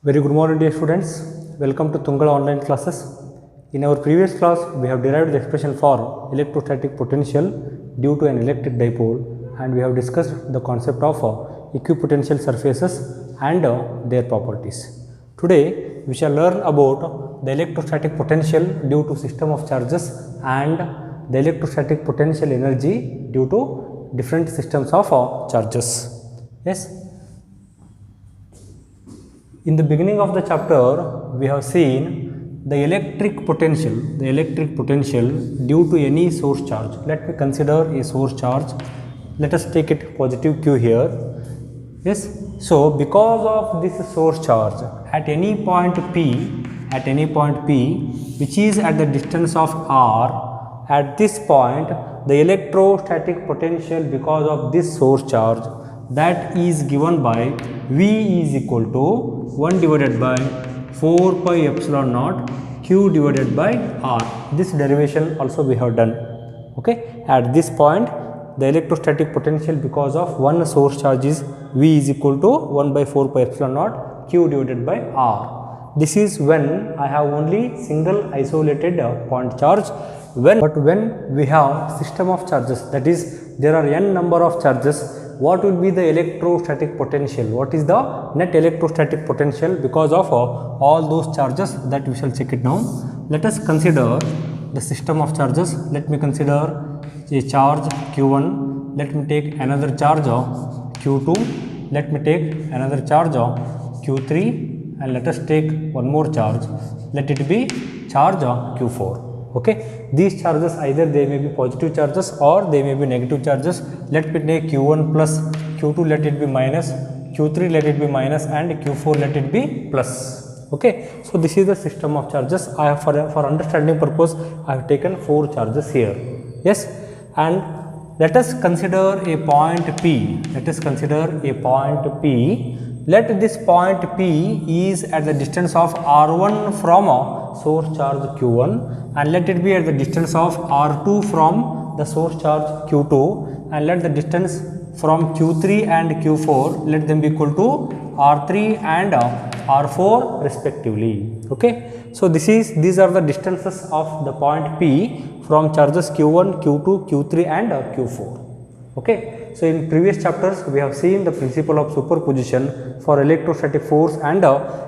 Very good morning dear students, welcome to Tungala online classes. In our previous class we have derived the expression for electrostatic potential due to an electric dipole, and we have discussed the concept of equipotential surfaces and their properties. Today we shall learn about the electrostatic potential due to system of charges and the electrostatic potential energy due to different systems of charges. Yes. In the beginning of the chapter, we have seen the electric potential due to any source charge. Let me consider a source charge. Let us take it positive Q here. Yes. So, because of this source charge at any point P, which is at the distance of R, at this point the electrostatic potential because of this source charge, that is given by V is equal to 1 divided by 4 pi epsilon naught Q divided by R. This derivation also we have done. Okay. At this point the electrostatic potential because of one source charge is V is equal to 1 by 4 pi epsilon naught Q divided by R. This is when I have only single isolated point charge. But when we have system of charges, that is there are n number of charges, what will be the electrostatic potential? What is the net electrostatic potential because of all those charges? That we shall check it now. Let us consider the system of charges. Let me consider a charge Q1. Let me take another charge Q2. Let me take another charge Q3, and let us take one more charge. Let it be charge Q4. Okay, these charges either they may be positive charges or they may be negative charges. Let me take Q1 plus, Q2 let it be minus, Q3 let it be minus, and Q4 let it be plus. Okay, so this is the system of charges. I have for understanding purpose I have taken 4 charges here. Yes, and let us consider a point P. Let this point P is at the distance of R1 from source charge Q1, and let it be at the distance of R2 from the source charge Q2, and let the distance from Q3 and Q4 let them be equal to R3 and R4 respectively. Okay, so these are the distances of the point P from charges Q1, Q2, Q3 and Q4. Okay, so in previous chapters we have seen the principle of superposition for electrostatic force and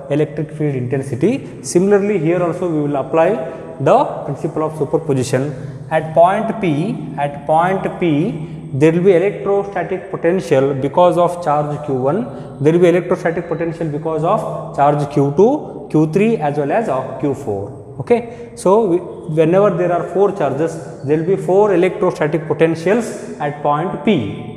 electric field intensity. Similarly, here also we will apply the principle of superposition. At point P, there will be electrostatic potential because of charge Q1, there will be electrostatic potential because of charge Q2, Q3 as well as Q4. Okay, so whenever there are 4 charges, there will be 4 electrostatic potentials at point P,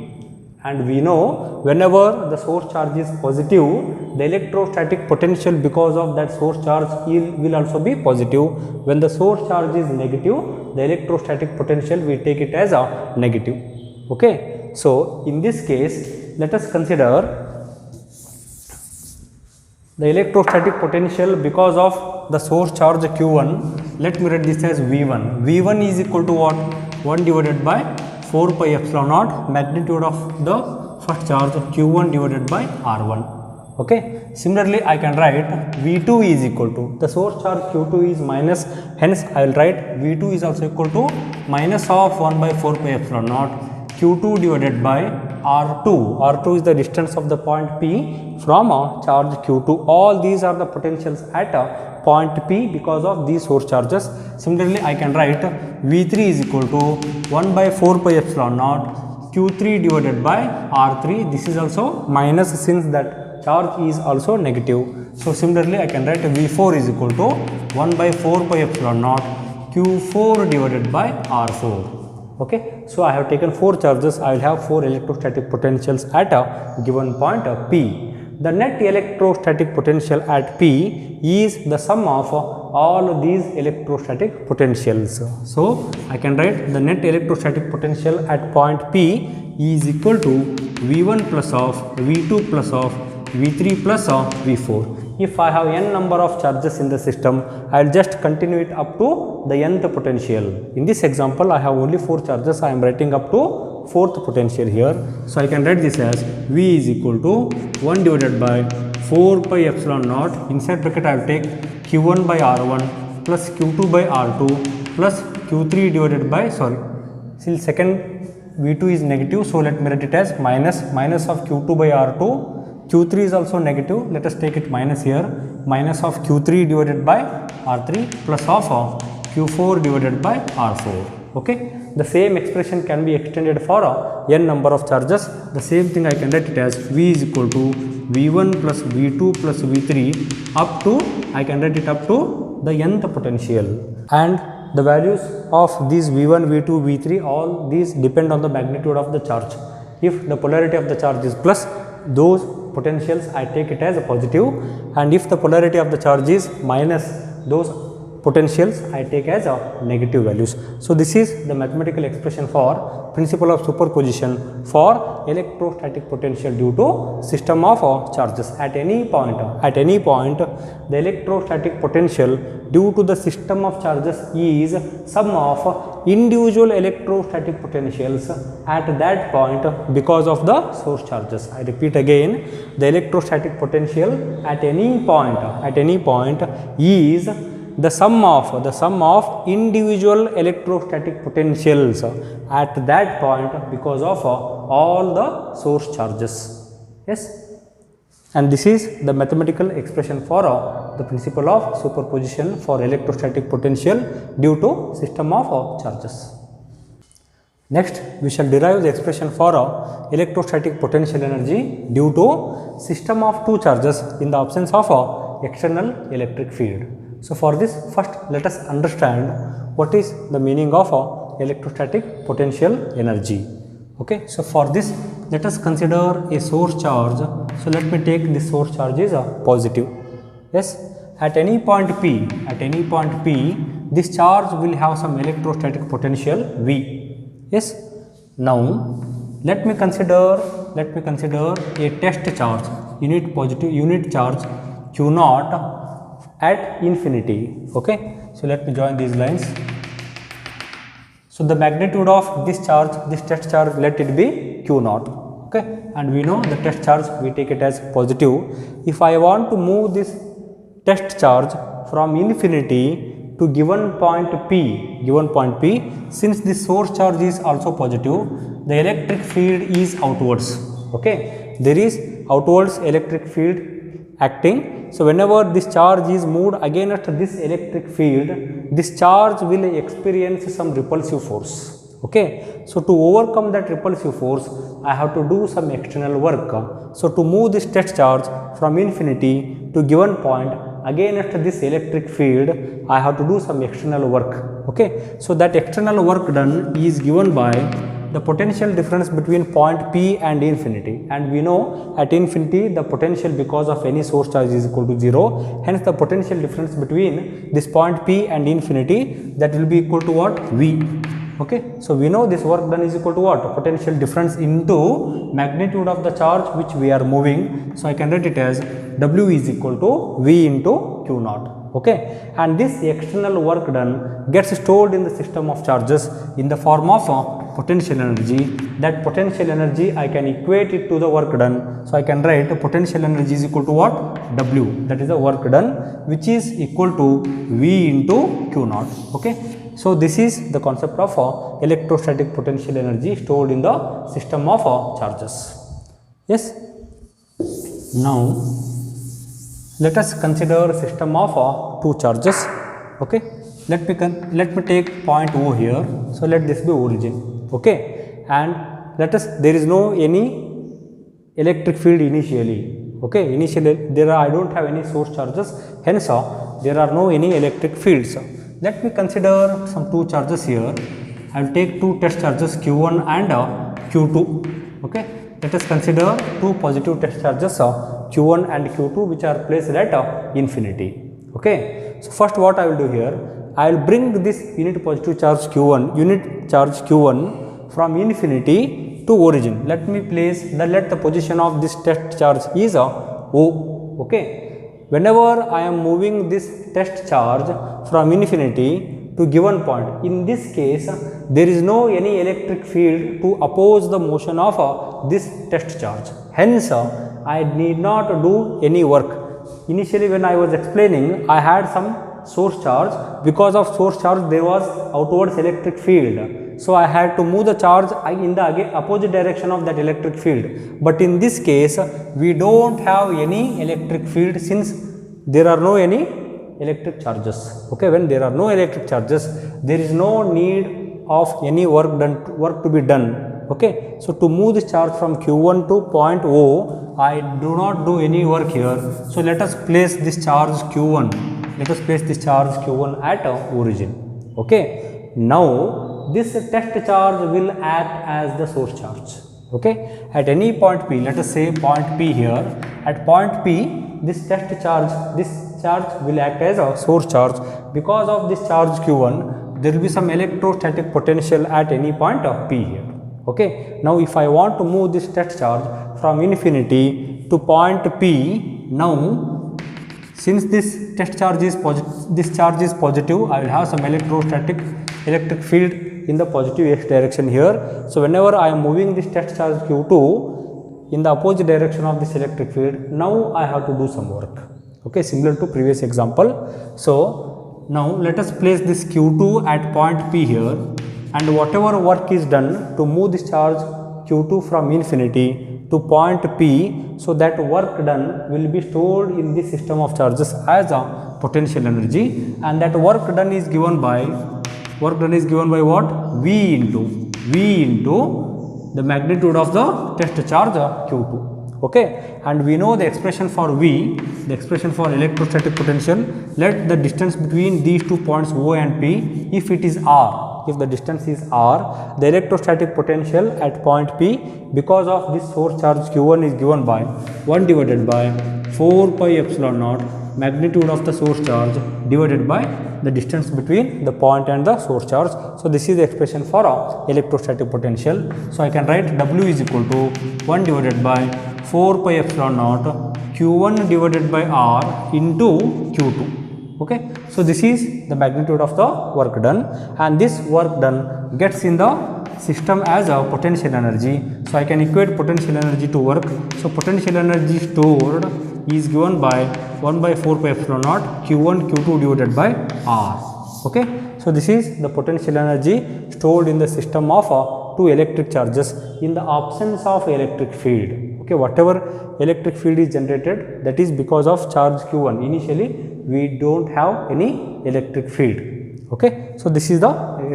and we know whenever the source charge is positive, the electrostatic potential because of that source charge will also be positive. When the source charge is negative, the electrostatic potential we take it as a negative. Okay, so in this case let us consider the electrostatic potential because of the source charge Q1. Let me write this as V1. V1 is equal to what? 1 divided by 4 pi epsilon naught magnitude of the first charge Q1 divided by R1. Okay. Similarly, I can write V2 is equal to, the source charge Q2 is minus, hence I will write V2 is also equal to minus of 1 by 4 pi epsilon naught Q2 divided by R2. R2 is the distance of the point P from charge Q2. All these are the potentials at point P because of these source charges. Similarly, I can write V3 is equal to 1 by 4 pi epsilon naught Q3 divided by R3. This is also minus since that charge is also negative. So, similarly, I can write V4 is equal to 1 by 4 pi epsilon naught Q4 divided by R4. Okay, so I have taken 4 charges. I will have 4 electrostatic potentials at a given point P. The net electrostatic potential at P is the sum of all of these electrostatic potentials. So I can write the net electrostatic potential at point P is equal to V1 plus of V2 plus of V3 plus of V4. If I have n number of charges in the system, I will just continue it up to the nth potential. In this example, I have only 4 charges. I am writing up to 4th potential here. So I can write this as V is equal to 1 divided by 4 pi epsilon naught, inside bracket I will take q1 by r1 plus q2 by r2 plus q3 divided by, sorry, still second V2 is negative, so let me write it as minus of q2 by r2, q3 is also negative, let us take it minus here, minus of q3 divided by r3 plus of q4 divided by r4. Okay, the same expression can be extended for n number of charges. The same thing I can write it as V is equal to V1 plus V2 plus V3 up to, I can write it up to the nth potential, and the values of these V1, V2, V3, all these depend on the magnitude of the charge. If the polarity of the charge is plus, those potentials I take it as a positive, and if the polarity of the charge is minus, those potentials I take as negative values. So this is the mathematical expression for principle of superposition for electrostatic potential due to system of charges. At any point, the electrostatic potential due to the system of charges is sum of individual electrostatic potentials at that point because of the source charges. I repeat again, the electrostatic potential at any point is the sum of individual electrostatic potentials at that point because of all the source charges. Yes, and this is the mathematical expression for the principle of superposition for electrostatic potential due to system of charges. Next, we shall derive the expression for electrostatic potential energy due to system of two charges in the absence of external electric field. So, for this, first let us understand what is the meaning of electrostatic potential energy. Okay. So, for this, let us consider a source charge. So, let me take this source charge is positive. Yes, at any point P, this charge will have some electrostatic potential V. Yes. Now, let me consider a test charge, unit charge Q naught at infinity. Okay. So, let me join these lines. So, the magnitude of this charge, this test charge, let it be Q naught. Okay. And we know the test charge, we take it as positive. If I want to move this test charge from infinity to given point P, since this source charge is also positive, the electric field is outwards. Okay. There is outwards electric field acting. So, whenever this charge is moved against this electric field, this charge will experience some repulsive force. Okay. So, to overcome that repulsive force, I have to do some external work. So, to move this test charge from infinity to given point against this electric field, I have to do some external work. Okay. So, that external work done is given by the potential difference between point P and infinity, and we know at infinity the potential because of any source charge is equal to 0. Hence, the potential difference between this point P and infinity, that will be equal to what? V. Okay. So, we know this work done is equal to what? Potential difference into magnitude of the charge which we are moving. So, I can write it as W is equal to V into Q naught. Okay. And this external work done gets stored in the system of charges in the form of potential energy. That potential energy I can equate it to the work done. So, I can write potential energy is equal to what? W, that is the work done, which is equal to V into Q naught. Okay. So, this is the concept of electrostatic potential energy stored in the system of charges. Yes. Now, let us consider system of two charges. Okay. Let me take point O here. So, let this be origin. Okay. And there is no any electric field initially. Okay. Initially I don't have any source charges, hence there are no any electric fields. Let me consider some two charges here. I will take two test charges Q1 and Q2. Okay. Let us consider two positive test charges Q1 and Q2 which are placed at infinity. Okay. So, first what I will do here, I will bring this unit charge Q1 from infinity to origin. Let me place let the position of this test charge is O. Okay. Whenever I am moving this test charge from infinity to given point, in this case there is no any electric field to oppose the motion of this test charge. Hence, I need not do any work. Initially when I was explaining, I had some source charge. Because of source charge there was outwards electric field. So I had to move the charge in the opposite direction of that electric field. But in this case we don't have any electric field since there are no any electric charges. Okay, when there are no electric charges, there is no need of any work to be done. Okay, so to move this charge from Q1 to point O, I do not do any work here. So let us place this charge Q1. Let us place this charge Q1 at origin. Okay, now this test charge will act as the source charge. Okay, at any point P, let us say point P here. At point P, this test charge, this charge will act as a source charge. Because of this charge Q1, there will be some electrostatic potential at any point of P here. Okay, now if I want to move this test charge from infinity to point P, now since this test charge is positive, I will have some electric field in the positive x direction here. So whenever I am moving this test charge Q2 in the opposite direction of this electric field, now I have to do some work. Okay, similar to previous example. So now let us place this Q2 at point P here, and whatever work is done to move this charge Q2 from infinity to point P, so that work done will be stored in this system of charges as a potential energy, and that work done is given by what? V into the magnitude of the test charge Q2. Okay, and we know the expression for V, the expression for electrostatic potential. Let the distance between these 2 points O and P, if it is R, if the distance is R, the electrostatic potential at point P because of this source charge Q1 is given by 1 divided by 4 pi epsilon naught magnitude of the source charge divided by the distance between the point and the source charge. So this is the expression for electrostatic potential. So I can write W is equal to 1 divided by 4 pi epsilon naught Q1 divided by R into Q2. Okay, so this is the magnitude of the work done, and this work done gets in the system as a potential energy. So I can equate potential energy to work. So potential energy stored is given by 1 by 4 pi epsilon naught Q1 Q2 divided by R. Okay, so this is the potential energy stored in the system of two electric charges in the absence of electric field. Okay, whatever electric field is generated, that is because of charge Q1. Initially we don't have any electric field. Okay, so this is the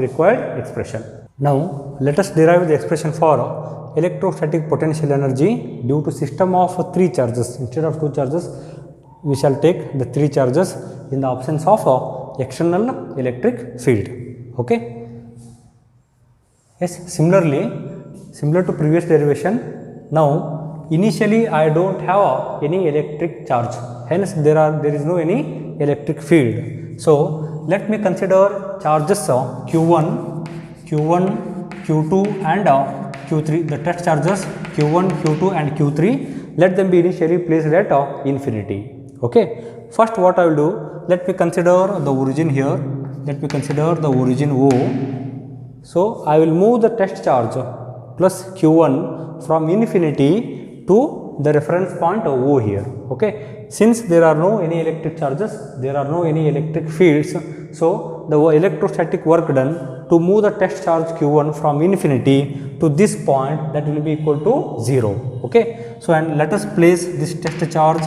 required expression. Now let us derive the expression for electrostatic potential energy due to system of 3 charges. Instead of 2 charges, we shall take the 3 charges in the absence of external electric field. Okay. Yes, similar to previous derivation. Now initially I don't have any electric charge, hence there is no any electric field. So let me consider charges Q1, Q2 and Q3, the test charges Q1, Q2 and Q3. Let them be initially placed at infinity. Okay. First what I will do, let me consider the origin here. Let me consider the origin O. So I will move the test charge plus Q1 from infinity to the reference point O here. Okay. Since there are no any electric charges, there are no any electric fields, so the electrostatic work done to move the test charge Q1 from infinity to this point, that will be equal to 0. Okay. So and let us place this test charge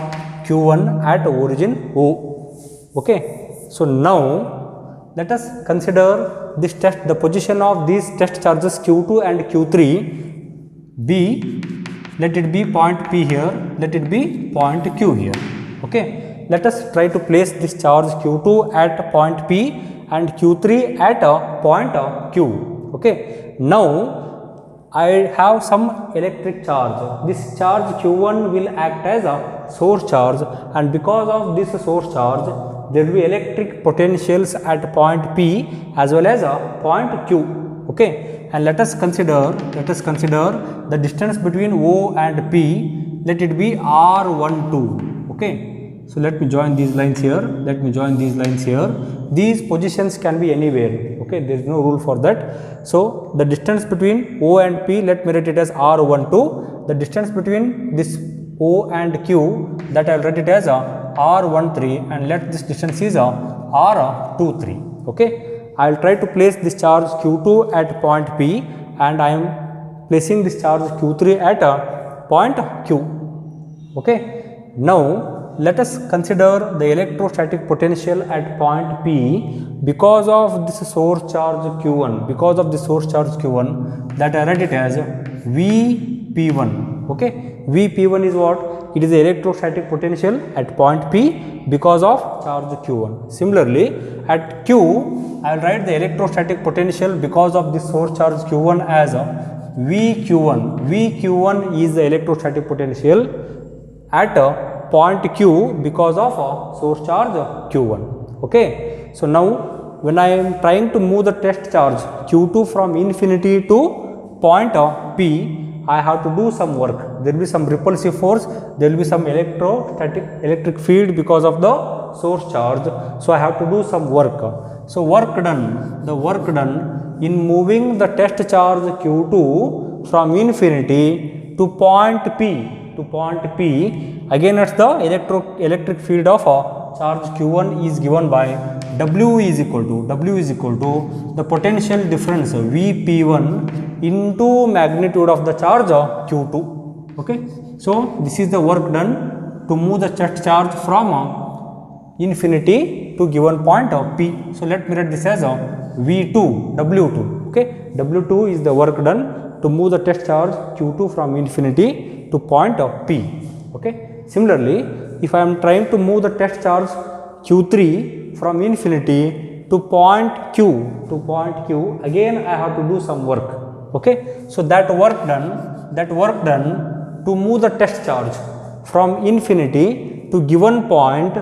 Q1 at origin O. Okay. So now let us consider this test, the position of these test charges Q2 and Q3 be, let it be point P here, let it be point Q here. Okay. Let us try to place this charge Q2 at point P and Q3 at point Q. Okay. Now I have some electric charge. This charge Q1 will act as a source charge, and because of this source charge there will be electric potentials at point P as well as point Q. Okay. And let us consider the distance between O and P, let it be R12. Okay. So let me join these lines here, these positions can be anywhere. Okay, there is no rule for that. So the distance between O and P, let me write it as R12. The distance between this O and Q, that I will write it as R13 and let this distance is R23. Okay, I will try to place this charge Q2 at point P and I am placing this charge Q3 at point Q. Okay, now let us consider the electrostatic potential at point P because of this source charge Q1, because of the source charge Q1, that I write it as Vp1. Okay, Vp1 is what? It is the electrostatic potential at point P because of charge Q1. Similarly, at Q, I will write the electrostatic potential because of this source charge Q1 as Vq1. Vq1 is the electrostatic potential at point Q because of source charge Q1. Okay, so now when I am trying to move the test charge Q2 from infinity to point P, I have to do some work. There will be some repulsive force, there will be some electric field because of the source charge. So I have to do some work. So the work done in moving the test charge Q2 from infinity to point P, again at the electric field of charge Q1 is given by W is equal to the potential difference Vp1 into magnitude of the charge Q2. Okay, so this is the work done to move the test charge from infinity to given point of P. So let me write this as V2, W2. Okay, W2 is the work done to move the test charge Q2 from infinity to point of P. Okay, similarly, if I am trying to move the test charge Q3 from infinity to point Q, again I have to do some work. Okay, so that work done to move the test charge from infinity to given point,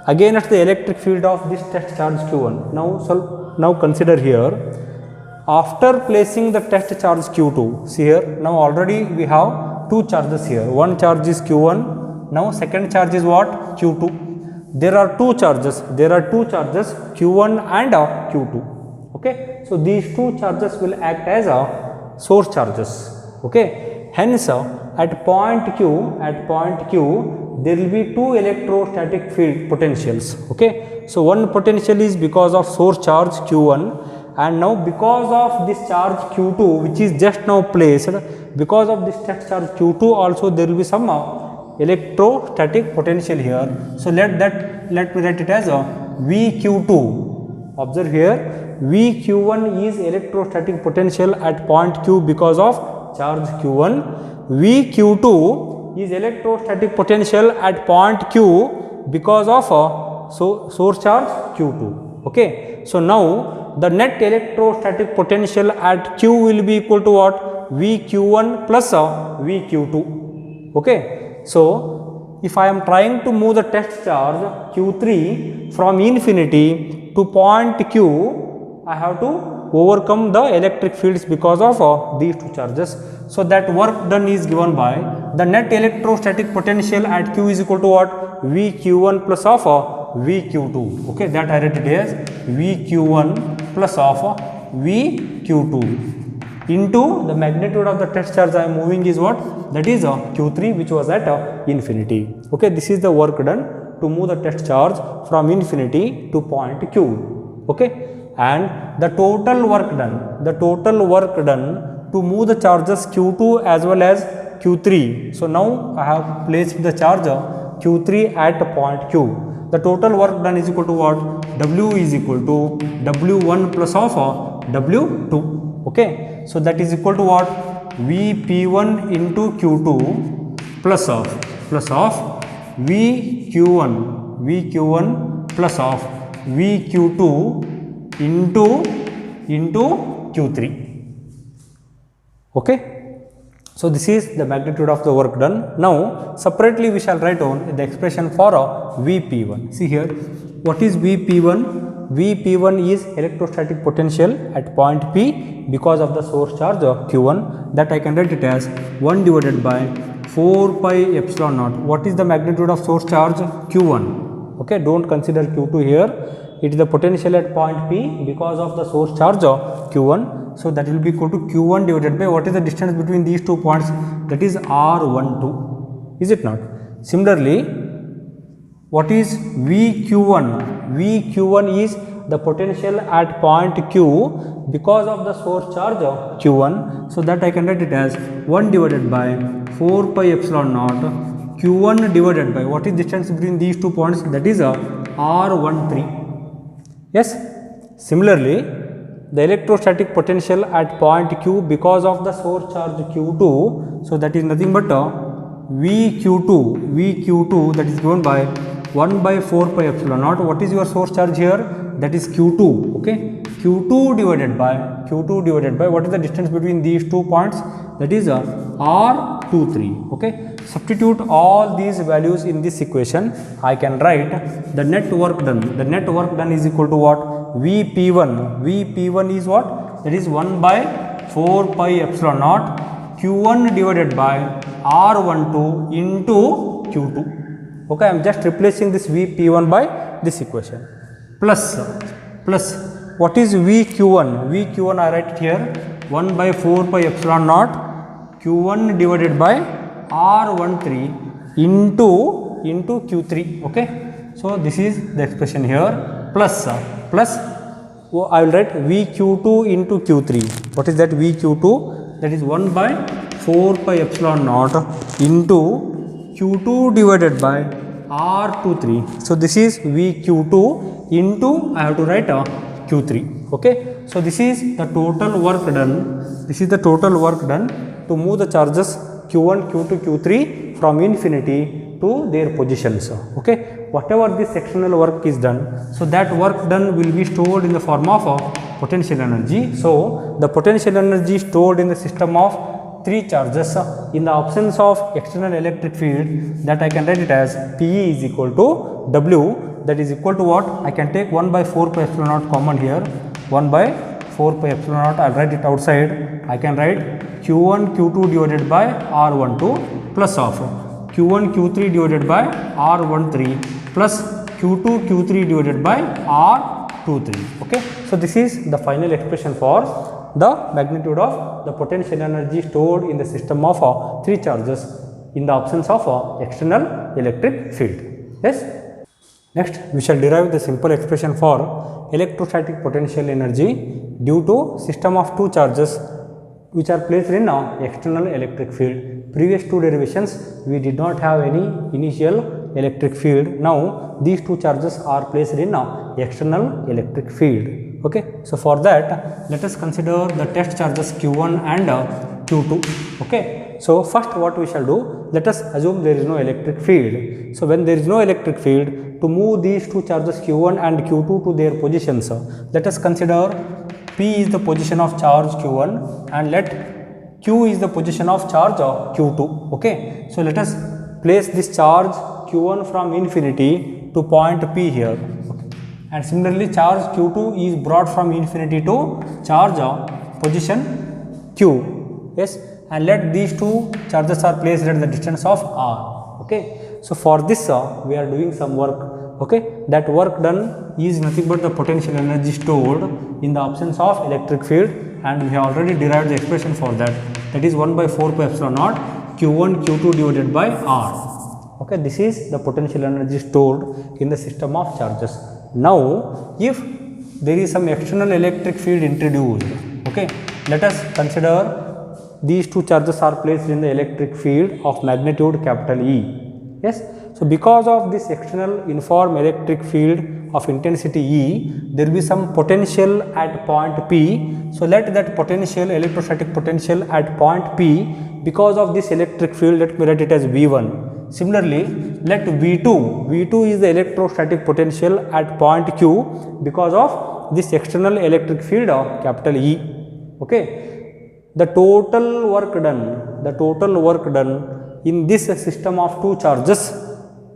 again at the electric field of this test charge Q1. Now consider here, after placing the test charge Q2, see here, now already we have two charges here. One charge is Q1, now second charge is what? Q2. There are two charges Q1 and Q2. Okay, so these two charges will act as source charges. Okay, hence at point Q, there will be two electrostatic field potentials. Okay, so one potential is because of source charge Q1, and now because of this charge Q2 which is just now placed, because of this test charge Q2 also there will be some electrostatic potential here. So let me write it as Vq2. Observe here, Vq1 is electrostatic potential at point Q because of charge Q1. Vq2 is electrostatic potential at point Q because of source charge Q2. Okay, so now the net electrostatic potential at Q will be equal to what? Vq1 plus Vq2. Okay, so if I am trying to move the test charge Q3 from infinity to point Q, I have to overcome the electric fields because of these two charges. So that work done is given by the net electrostatic potential at Q is equal to what? Vq1 plus of Vq2. Okay, that I write it as Vq1 plus of Vq2 into the magnitude of the test charge I am moving is what? That is Q3, which was at infinity. Okay, this is the work done to move the test charge from infinity to point Q. Okay, and the total work done to move the charges Q2 as well as Q3. So now I have placed the charge Q3 at point Q. The total work done is equal to what? W is equal to W1 plus of W2. Okay, so that is equal to what? Vp1 into Q2 plus of Vq1 plus of Vq2 into Q3. Okay, so this is the magnitude of the work done. Now separately we shall write on the expression for Vp1. See here, what is Vp1? Vp1 is electrostatic potential at point P because of the source charge Q1, that I can write it as 1 divided by 4 pi epsilon naught. What is the magnitude of source charge? Q1. Okay, don't consider Q2 here. it is the potential at point P because of the source charge Q1. So that will be equal to Q1 divided by what is the distance between these 2 points, that is R12, is it not? Similarly, what is VQ1? VQ1 is the potential at point Q because of the source charge Q1. So that I can write it as 1 divided by 4 pi epsilon naught Q1 divided by what is distance between these 2 points, that is R13. Yes. Similarly, the electrostatic potential at point Q because of the source charge Q2. So that is nothing but VQ2 that is given by 1 by 4 pi epsilon naught. What is your source charge here? That is Q2. Okay, Q2 divided by what is the distance between these 2 points? That is R23. Okay, substitute all these values in this equation. I can write the net work done. The net work done is equal to what? VP1. VP1 is what? That is 1 by 4 pi epsilon naught Q1 divided by R12 into Q2. Okay, I am just replacing this Vp1 by this equation. Plus what is Vq1? Vq1 I write it here 1 by 4 pi epsilon naught Q1 divided by R13 into Q3. Okay, so this is the expression here. Plus I will write Vq2 into Q3. What is that? Vq2, that is 1 by 4 pi epsilon naught into Q2 divided by R23. So this is Vq2 into, I have to write Q3. Okay, so this is the total work done. This is the total work done to move the charges Q1, Q2, Q3 from infinity to their positions. Okay, whatever this sectional work is done, so that work done will be stored in the form of potential energy. So the potential energy stored in the system of 3 charges in the absence of external electric field, that I can write it as PE is equal to W, that is equal to what? I can take 1 by 4 pi epsilon naught common here, 1 by 4 pi epsilon naught, I will write it outside. I can write Q1 Q2 divided by R12 plus of Q1 Q3 divided by R13 plus Q2 Q3 divided by R23. Okay, so this is the final expression for the magnitude of the potential energy stored in the system of 3 charges in the absence of external electric field. Yes. Next, we shall derive the simple expression for electrostatic potential energy due to system of 2 charges which are placed in external electric field. Previous 2 derivations we did not have any initial electric field. Now these 2 charges are placed in external electric field. Okay, so for that let us consider the test charges Q1 and Q2. Okay, so first what we shall do, let us assume there is no electric field. So when there is no electric field, to move these 2 charges Q1 and Q2 to their positions, let us consider P is the position of charge Q1 and let Q is the position of charge Q2. Okay, so let us place this charge Q1 from infinity to point P here. And similarly charge Q2 is brought from infinity to charge position Q. Yes, and let these 2 charges are placed at the distance of R. Okay, so for this we are doing some work. Okay, that work done is nothing but the potential energy stored in the absence of electric field, and we have already derived the expression for that. That is 1 by 4 pi epsilon naught Q1 Q2 divided by R. Okay, this is the potential energy stored in the system of charges. Now, if there is some external electric field introduced, okay, let us consider these 2 charges are placed in the electric field of magnitude capital E. Yes, so because of this external uniform electric field of intensity E, there will be some potential at point P. So let that potential, electrostatic potential at point P, because of this electric field, let me write it as V1. Similarly, let V2 is the electrostatic potential at point Q because of this external electric field of capital E. Okay, the total work done in this system of 2 charges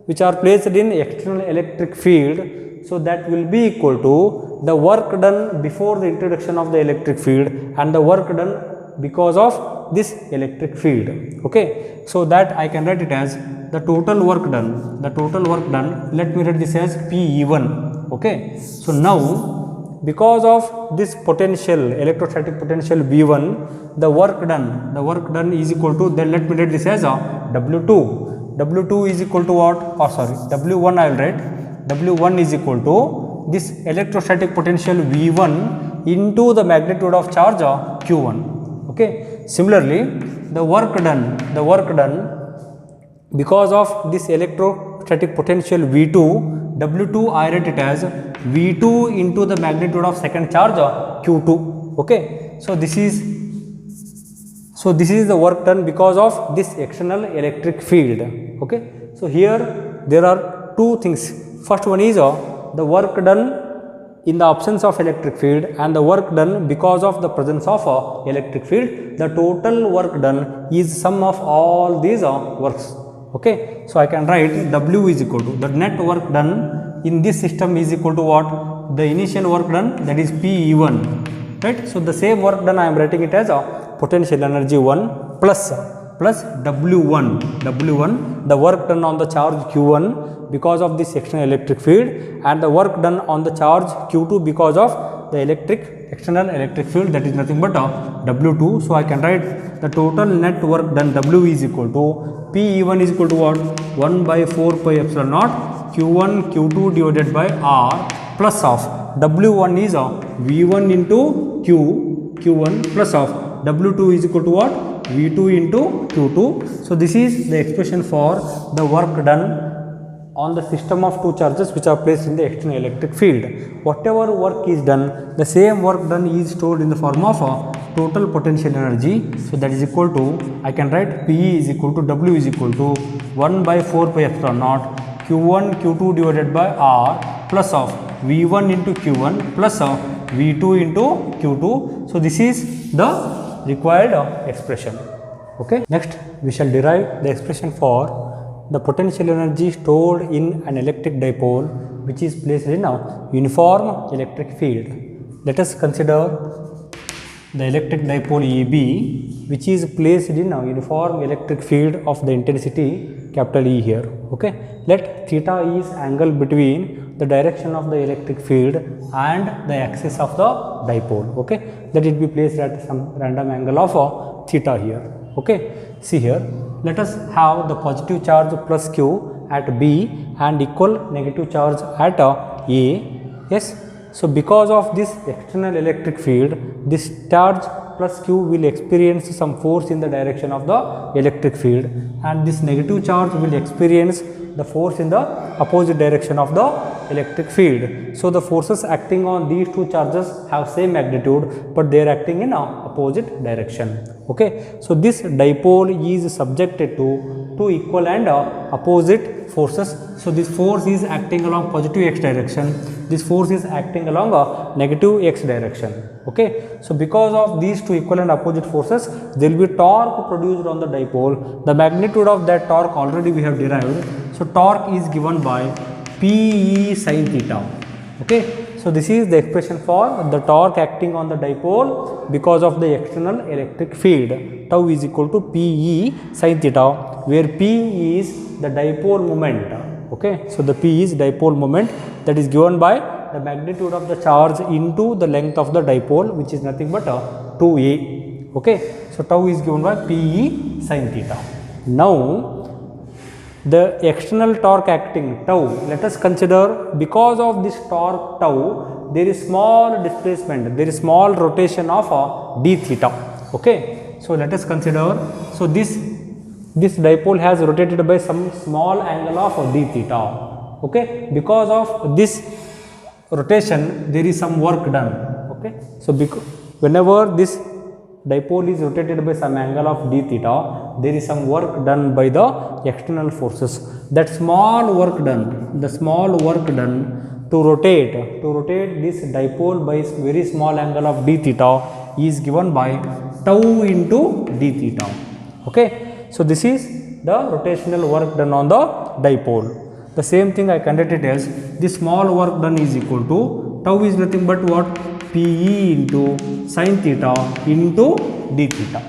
which are placed in external electric field, so that will be equal to the work done before the introduction of the electric field and the work done because of this electric field. Okay, so that I can write it as the total work done. Let me write this as PE1. Okay, so now because of this potential, electrostatic potential V1, the work done is equal to, then let me write this as a W2. W2 is equal to what? Oh sorry, W1 I will write. W1 is equal to this electrostatic potential V1 into the magnitude of charge Q1. Okay, similarly the work done because of this electrostatic potential V2, W2 I write it as V2 into the magnitude of second charge Q2. Okay, so this is the work done because of this external electric field. Okay, so here there are two things. First one is the work done in the absence of electric field and the work done because of the presence of electric field. The total work done is sum of all these works. Okay, so I can write W is equal to the net work done in this system is equal to what? The initial work done, that is PE1, right? So the same work done I am writing it as a potential energy 1 plus W1, the work done on the charge Q1 because of this external electric field, and the work done on the charge Q2 because of the external electric field, that is nothing but W2. So I can write the total net work done W is equal to PE1 is equal to what? 1 by 4 pi epsilon naught Q1 Q2 divided by R plus of W1 is V1 into Q1 plus of W2 is equal to what? V2 into Q2. So this is the expression for the work done on the system of two charges which are placed in the external electric field. Whatever work is done, the same work done is stored in the form of total potential energy. So that is equal to, I can write PE is equal to W is equal to 1 by 4 pi epsilon naught Q1 Q2 divided by R plus of V1 into Q1 plus of V2 into Q2. So this is the required expression. Okay, next we shall derive the expression for the potential energy stored in an electric dipole which is placed in a uniform electric field. Let us consider the electric dipole AB which is placed in a uniform electric field of the intensity capital E here. Okay, let theta is angle between the direction of the electric field and the axis of the dipole. Okay, let it be placed at some random angle of theta here. Okay, see here, let us have the positive charge plus Q at B and equal negative charge at A. Yes, so because of this external electric field, this charge plus Q will experience some force in the direction of the electric field, and this negative charge will experience the force in the opposite direction of the electric field. So the forces acting on these two charges have same magnitude, but they are acting in opposite direction. Okay, so this dipole is subjected to two equal and opposite forces. So this force is acting along positive x direction, this force is acting along negative x direction. Okay, so because of these two equal and opposite forces, there will be torque produced on the dipole. The magnitude of that torque already we have derived. So torque is given by PE sin theta. Okay, so this is the expression for the torque acting on the dipole because of the external electric field. Tau is equal to PE sin theta, where P is the dipole moment. Okay, so the P is dipole moment, that is given by the magnitude of the charge into the length of the dipole, which is nothing but 2a. Okay, so tau is given by PE sin theta. Now the external torque acting tau, let us consider because of this torque tau, there is small displacement, there is small rotation of d theta. Okay, so let us consider, so this dipole has rotated by some small angle of d theta. Okay, because of this rotation there is some work done. Okay, so whenever this dipole is rotated by some angle of d theta, there is some work done by the external forces. That small work done, the small work done to rotate this dipole by very small angle of d theta is given by tau into d theta. Okay, so this is the rotational work done on the dipole. The same thing I can write it as this small work done is equal to tau is nothing but what? PE into sin theta into d theta.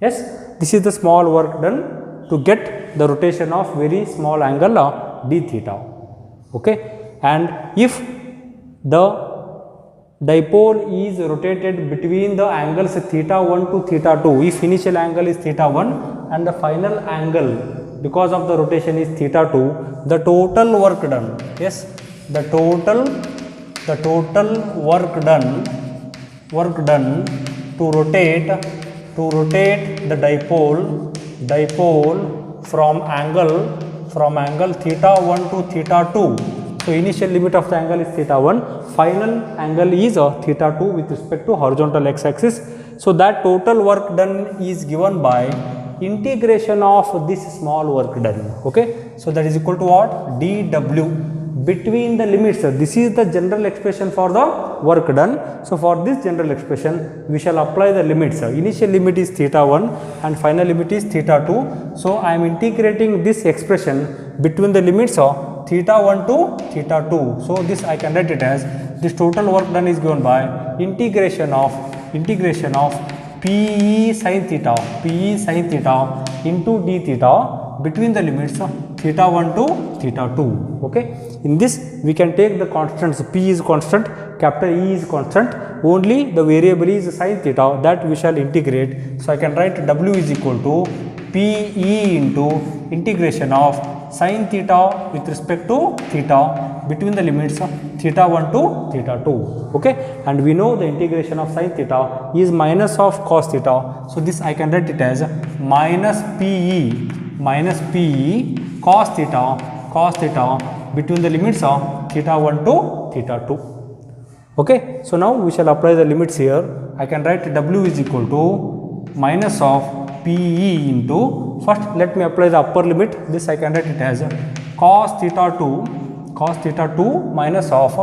Yes, this is the small work done to get the rotation of very small angle d theta. Okay, and if the dipole is rotated between the angles theta 1 to theta 2, if initial angle is theta 1 and the final angle because of the rotation is theta 2, the total work done, yes, the total work done to rotate the dipole from angle theta 1 to theta 2. So initial limit of the angle is theta 1, final angle is theta 2 with respect to horizontal x axis. So that total work done is given by integration of this small work done. Okay, so that is equal to what? dw between the limits. This is the general expression for the work done. So for this general expression we shall apply the limits. Initial limit is theta 1 and final limit is theta 2. So I am integrating this expression between the limits of theta 1 to theta 2. So this I can write it as, this total work done is given by integration of Pe sin theta into d theta between the limits of theta 1 to theta 2. Okay, in this we can take the constants. P is constant, capital E is constant, only the variable is sin theta, that we shall integrate. So I can write W is equal to Pe into integration of sin theta with respect to theta between the limits of theta 1 to theta 2. Okay, and we know the integration of sin theta is minus of cos theta. So this I can write it as minus Pe cos theta between the limits of theta 1 to theta 2. Okay, so now we shall apply the limits here. I can write W is equal to minus of Pe into, first let me apply the upper limit. This I can write it as cos theta 2 minus of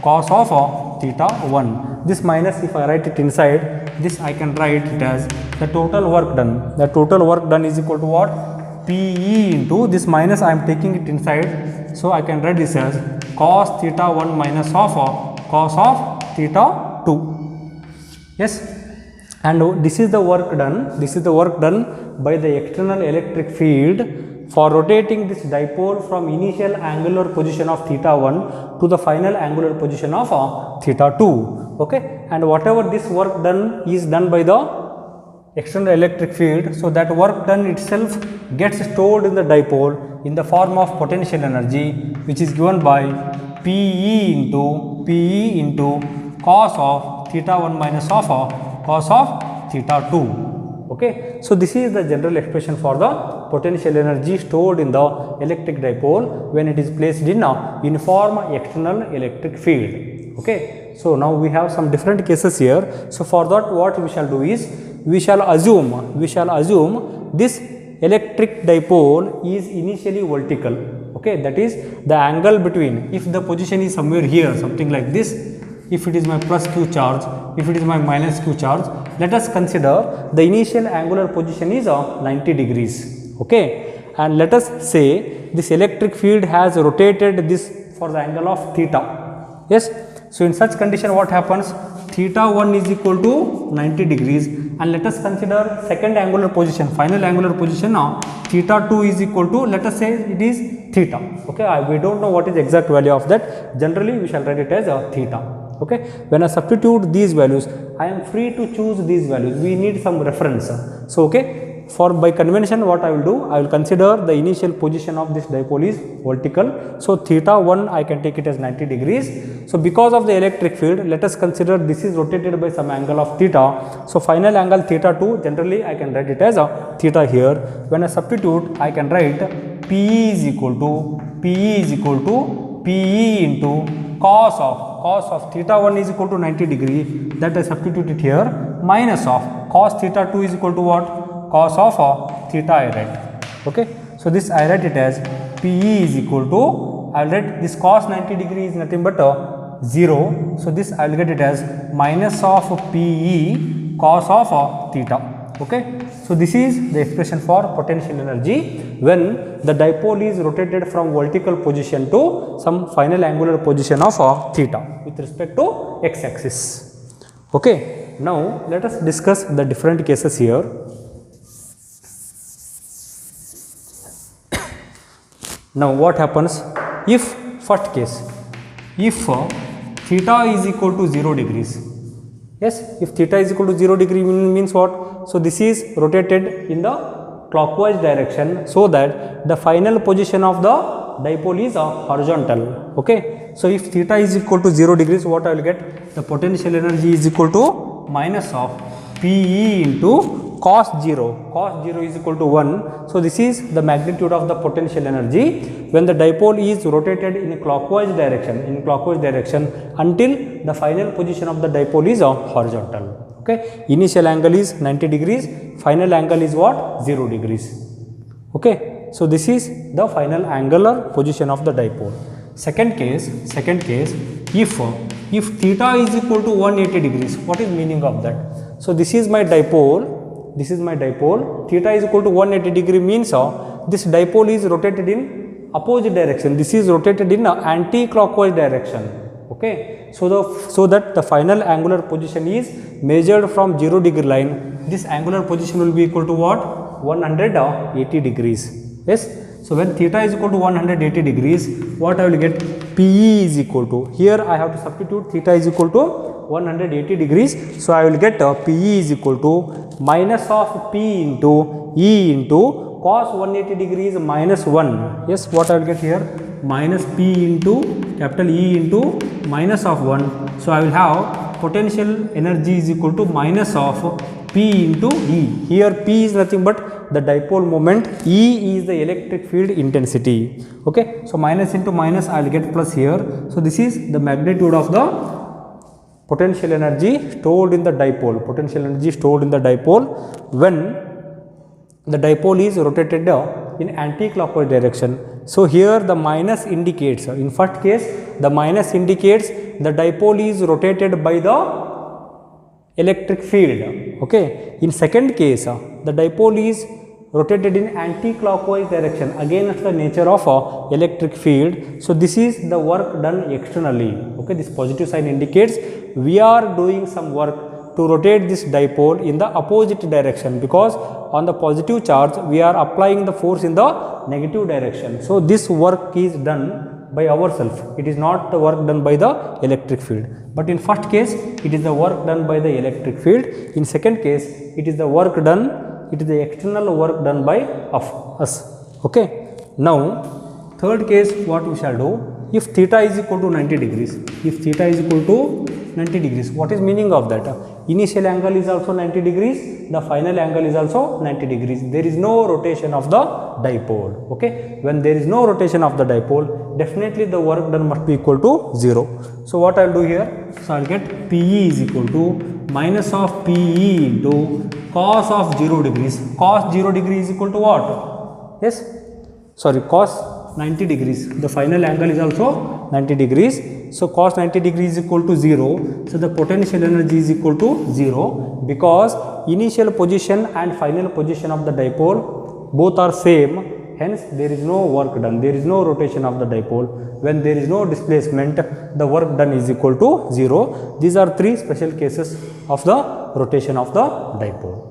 cos of theta 1. This minus, if I write it inside, this I can write it as the total work done. The total work done is equal to what? Pe into, this minus I am taking it inside. So I can write this as cos theta 1 minus of cos of theta 2. Yes, and this is the work done by the external electric field for rotating this dipole from initial angular position of theta 1 to the final angular position of theta 2. Okay, and whatever this work done is done by the external electric field, so that work done itself gets stored in the dipole in the form of potential energy, which is given by Pe into cos of theta 1 minus of cos of theta 2. Okay, so this is the general expression for the potential energy stored in the electric dipole when it is placed in a uniform external electric field. Okay, so now we have some different cases here. So for that, what we shall do is, we shall assume this electric dipole is initially vertical. Okay, that is the angle between, if the position is somewhere here, something like this, if it is my plus q charge, if it is my minus q charge, let us consider the initial angular position is 90 degrees. Okay, and let us say this electric field has rotated this for the angle of theta. Yes, so in such condition what happens? Theta 1 is equal to 90 degrees, and let us consider second angular position, final angular position now, theta 2 is equal to, let us say it is theta. Okay, we don't know what is exact value of that, generally we shall write it as theta. Okay, when I substitute these values, I am free to choose these values, we need some reference. So okay, for by convention what I will do, I will consider the initial position of this dipole is vertical. So theta 1 I can take it as 90 degrees. So because of the electric field, let us consider this is rotated by some angle of theta. So final angle theta 2, generally I can write it as a theta here. When I substitute, I can write Pe is equal to Pe into cos of theta 1 is equal to 90 degree, that I substitute it here, minus of cos theta 2 is equal to what? Cos of theta I write. Okay, so this I write it as Pe is equal to, I will write this cos 90 degree is nothing but 0. So this I will get it as minus of Pe cos of theta. Okay, so this is the expression for potential energy when the dipole is rotated from vertical position to some final angular position of theta with respect to x axis. Okay, now let us discuss the different cases here. Now what happens if first case, if theta is equal to 0 degrees. Yes, if theta is equal to 0 degree means what? So this is rotated in the clockwise direction, so that the final position of the dipole is horizontal. Okay, so if theta is equal to 0 degrees, what I will get? The potential energy is equal to minus of Pe into cos 0. Cos 0 is equal to 1. So this is the magnitude of the potential energy when the dipole is rotated in a clockwise direction, until the final position of the dipole is horizontal. Okay, initial angle is 90 degrees, final angle is what? 0 degrees. Okay, so this is the final angular position of the dipole. Second case, if theta is equal to 180 degrees, what is meaning of that? So this is my dipole, theta is equal to 180 degree means this dipole is rotated in opposite direction, this is rotated in anti-clockwise direction. Okay, so that the final angular position is measured from 0 degree line. This angular position will be equal to what? 180 degrees. Yes, so when theta is equal to 180 degrees, what I will get? Pe is equal to, here I have to substitute theta is equal to 180 degrees. So I will get Pe is equal to minus of P into E into cos 180 degrees minus 1. Yes, what I will get here? Minus P into capital E into minus of 1. So I will have potential energy is equal to minus of P into E. Here P is nothing but the dipole moment, E is the electric field intensity. Okay, so minus into minus I will get plus here. So this is the magnitude of the potential energy stored in the dipole, when the dipole is rotated in anti-clockwise direction. So here the minus indicates, in first case the minus indicates the dipole is rotated by the electric field. Okay, in second case the dipole is rotated in anti-clockwise direction against the nature of electric field. So this is the work done externally. Okay, this positive sign indicates we are doing some work to rotate this dipole in the opposite direction, because on the positive charge we are applying the force in the negative direction. So this work is done by ourselves, it is not the work done by the electric field. But in first case it is the work done by the electric field, in second case it is the work done, it is the external work done by us. Okay, now third case what we shall do? If theta is equal to 90 degrees, what is meaning of that? Initial angle is also 90 degrees, the final angle is also 90 degrees. There is no rotation of the dipole. Okay, when there is no rotation of the dipole, definitely the work done must be equal to 0. So what I will do here? So I will get Pe is equal to minus of Pe into cos of 0 degrees. Cos 0 degrees is equal to what? Yes, sorry, cos 90 degrees. The final angle is also 90 degrees. So cos 90 degrees is equal to 0. So the potential energy is equal to 0, because initial position and final position of the dipole both are same. Hence there is no work done, there is no rotation of the dipole. When there is no displacement, the work done is equal to 0. These are three special cases of the rotation of the dipole.